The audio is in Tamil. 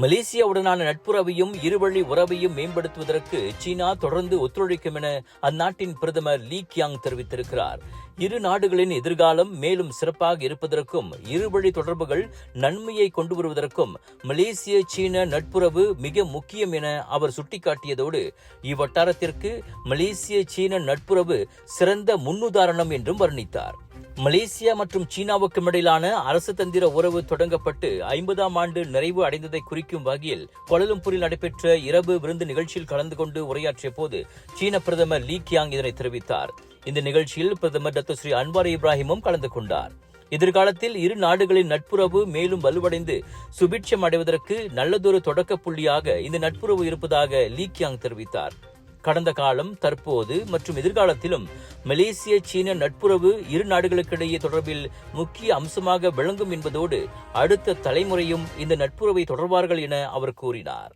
மலேசியாவுடனான நட்புறவையும் இருவழி உறவையும் மேம்படுத்துவதற்கு சீனா தொடர்ந்து ஒத்துழைக்கும் என அந்நாட்டின் பிரதமர் லீ கியாங் தெரிவித்திருக்கிறார். இரு நாடுகளின் எதிர்காலம் மேலும் சிறப்பாக இருப்பதற்கும் இருவழி தொடர்புகள் நன்மையை கொண்டு வருவதற்கும் மலேசிய சீன நட்புறவு மிக முக்கியம் என அவர் சுட்டிக்காட்டியதோடு இவ்வட்டாரத்திற்கு மலேசிய சீன நட்புறவு சிறந்த முன்னுதாரணம் என்றும் வர்ணித்தார். மலேசியா மற்றும் சீனாவுக்கும் இடையிலான அரசு தந்திர உறவு தொடங்கப்பட்டு 50ஆம் ஆண்டு நிறைவு அடைந்ததை குறிக்கும் வகையில் கோலாலம்பூரில் நடைபெற்ற இரவு விருந்து நிகழ்ச்சியில் கலந்து கொண்டு உரையாற்றிய போது சீன பிரதமர் லீ கியாங் இதனை தெரிவித்தார். இந்த நிகழ்ச்சியில் பிரதமர் டாக்டர் ஸ்ரீ அன்வார் இப்ராஹிமும் கலந்து கொண்டார். எதிர்காலத்தில் இரு நாடுகளின் நட்புறவு மேலும் வலுவடைந்து சுபிட்சம் அடைவதற்கு நல்லதொரு தொடக்க புள்ளியாக இந்த நட்புறவு இருப்பதாக லீ கியாங் தெரிவித்தார். கடந்த காலம், தற்போது மற்றும் எதிர்காலத்திலும் மலேசிய சீன நட்புறவு இரு நாடுகளுக்கிடையே தொடர்பில் முக்கிய அம்சமாக விளங்கும் என்பதோடு அடுத்த தலைமுறையும் இந்த நட்புறவை தொடர்வார்கள் என அவர் கூறினார்.